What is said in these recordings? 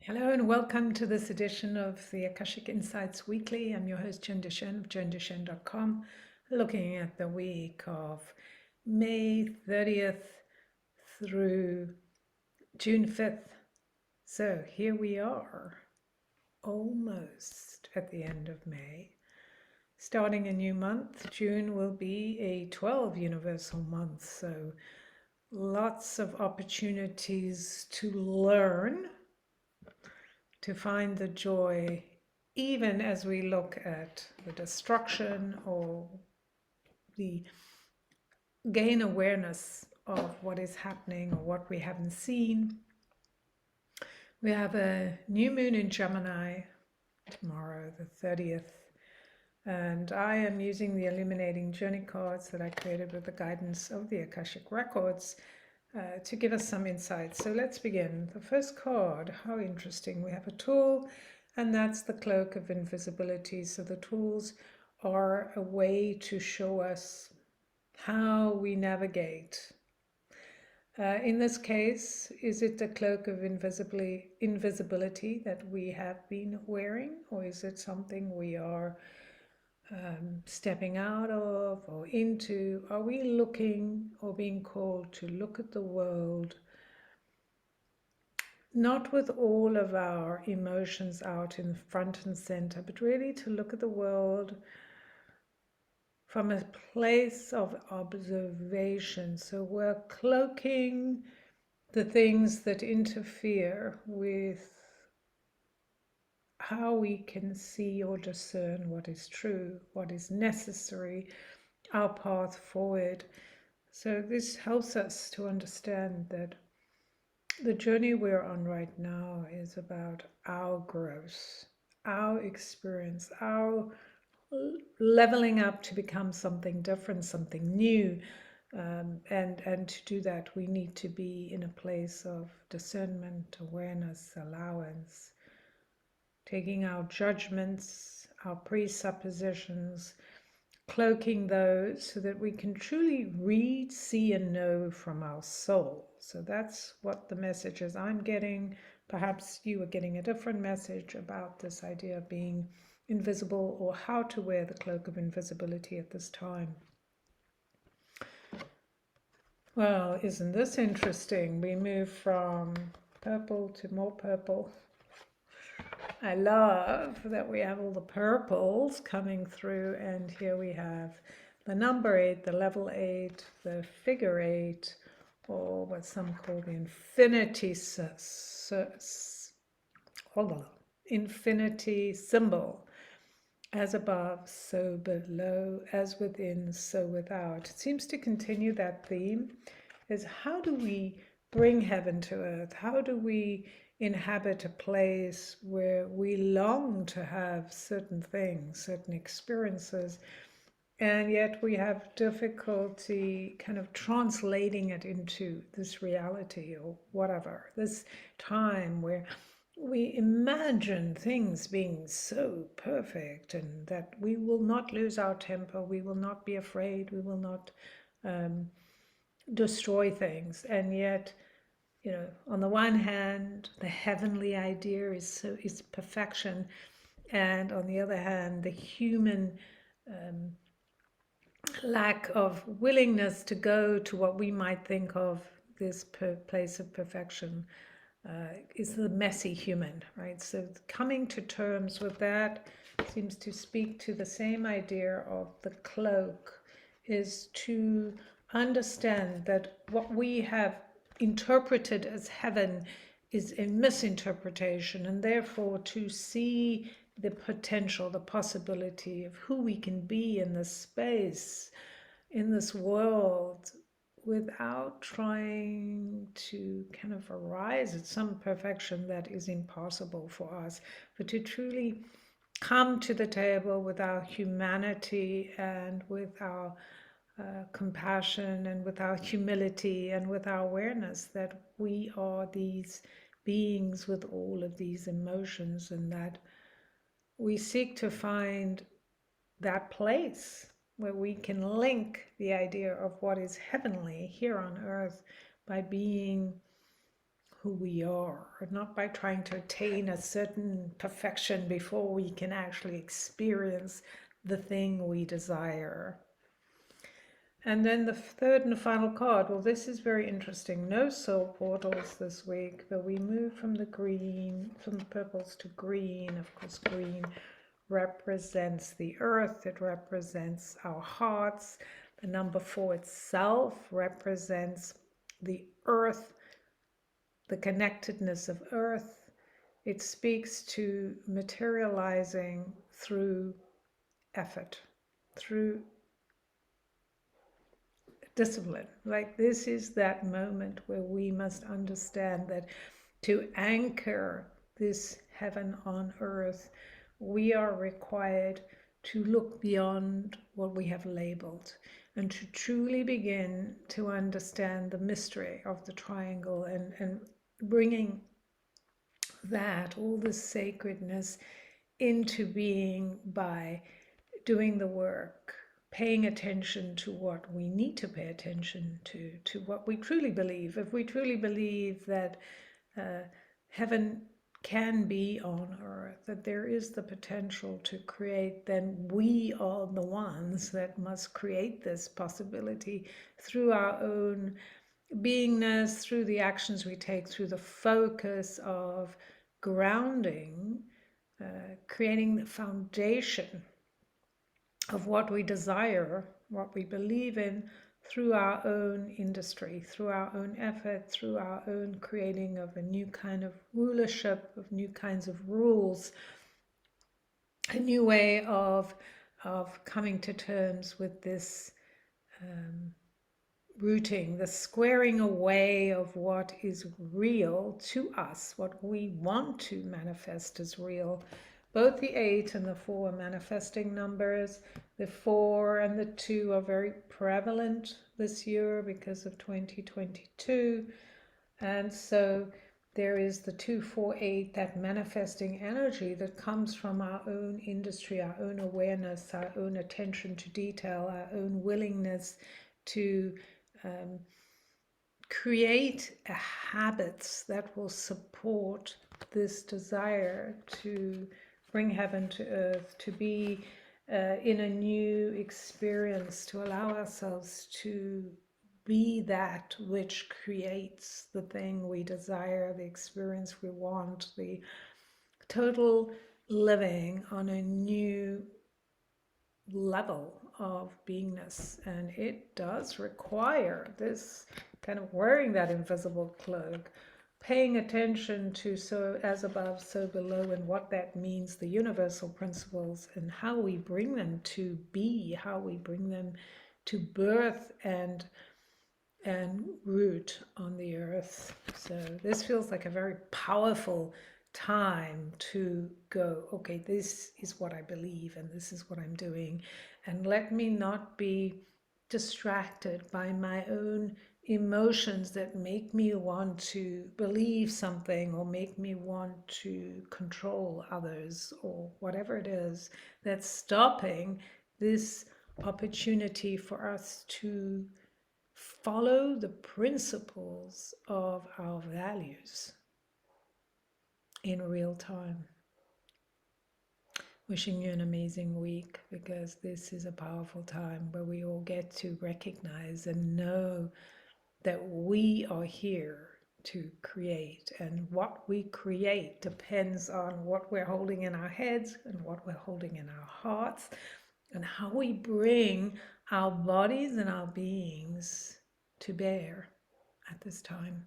Hello and welcome to this edition of the Akashic Insights Weekly. I'm your host Jen Deshen of jendeshen.com, looking at the week of May 30th through June 5th. So here we are, almost at the end of May. Starting a new month, June will be a 12 universal month, so lots of opportunities to learn, to find the joy, even as we look at the destruction or the gain awareness of what is happening or what we haven't seen. We have a new moon in Gemini tomorrow, the 30th, and I am using the Illuminating Journey Cards that I created with the guidance of the Akashic Records to give us some insights. So let's begin. The first card, how interesting. We have a tool, and that's the Cloak of Invisibility. So the tools are a way to show us how we navigate. In this case, is it the Cloak of Invisibility that we have been wearing, or is it something we are stepping out of or into? Are we looking or being called to look at the world not with all of our emotions out in front and center, but really to look at the world from a place of observation? So we're cloaking the things that interfere with how we can see or discern what is true, what is necessary, our path forward. So this helps us to understand that the journey we're on right now is about our growth, our experience, our leveling up to become something different, something new. And to do that, we need to be in a place of discernment, awareness, allowance, taking our judgments, our presuppositions, cloaking those so that we can truly read, see, and know from our soul. So that's what the message is I'm getting. Perhaps you are getting a different message about this idea of being invisible, or how to wear the cloak of invisibility at this time. Well, isn't this interesting? We move from purple to more purple. I love that we have all the purples coming through, and here we have the number 8, the level 8, the figure 8, or what some call the infinity symbol. As above, so below, as within, so without. It seems to continue that theme, is how do we bring heaven to earth? How do we inhabit a place where we long to have certain things, certain experiences, and yet we have difficulty kind of translating it into this reality or whatever, this time where we imagine things being so perfect and that we will not lose our temper, we will not be afraid, we will not destroy things. And yet, you know, on the one hand, the heavenly idea is perfection, and on the other hand, the human lack of willingness to go to what we might think of this place of perfection is the messy human, right? So coming to terms with that seems to speak to the same idea of the cloak, is to understand that what we have interpreted as heaven is a misinterpretation, and therefore to see the potential, the possibility of who we can be in this space, in this world, without trying to kind of arise at some perfection that is impossible for us, but to truly come to the table with our humanity and with our compassion and with our humility and with our awareness that we are these beings with all of these emotions, and that we seek to find that place where we can link the idea of what is heavenly here on earth by being who we are, not by trying to attain a certain perfection before we can actually experience the thing we desire. And then the third and final card, well, this is very interesting. No soul portals this week, but we move from the green, from the purples to green. Of course, green represents the earth, it represents our hearts. The number 4 itself represents the earth, the connectedness of earth. It speaks to materializing through effort, through discipline. Like, this is that moment where we must understand that to anchor this heaven on earth, we are required to look beyond what we have labeled and to truly begin to understand the mystery of the triangle, and bringing that, all this sacredness, into being by doing the work, paying attention to what we need to pay attention to what we truly believe. If we truly believe that heaven can be on earth, that there is the potential to create, then we are the ones that must create this possibility through our own beingness, through the actions we take, through the focus of grounding, creating the foundation of what we desire, what we believe in, through our own industry, through our own effort, through our own creating of a new kind of rulership, of new kinds of rules, a new way of coming to terms with this rooting, the squaring away of what is real to us, what we want to manifest as real. Both the 8 and the 4 are manifesting numbers. The 4 and the 2 are very prevalent this year because of 2022. And so there is the 2, 4, 8, that manifesting energy that comes from our own industry, our own awareness, our own attention to detail, our own willingness to create habits that will support this desire to bring heaven to earth, to be in a new experience, to allow ourselves to be that which creates the thing we desire, the experience we want, the total living on a new level of beingness. And it does require this kind of wearing that invisible cloak, paying attention to so as above, so below, and what that means, the universal principles, and how we bring them to be, how we bring them to birth and root on the earth. So this feels like a very powerful time to go, okay, this is what I believe and this is what I'm doing, and let me not be distracted by my own emotions that make me want to believe something or make me want to control others, or whatever it is that's stopping this opportunity for us to follow the principles of our values in real time. Wishing you an amazing week, because this is a powerful time where we all get to recognize and know that we are here to create, and what we create depends on what we're holding in our heads and what we're holding in our hearts, and how we bring our bodies and our beings to bear at this time.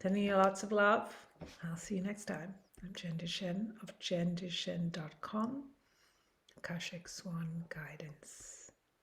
Sending you lots of love. I'll see you next time. I'm Jen Duchenne of jendushen.com, Akashic Swan Guidance.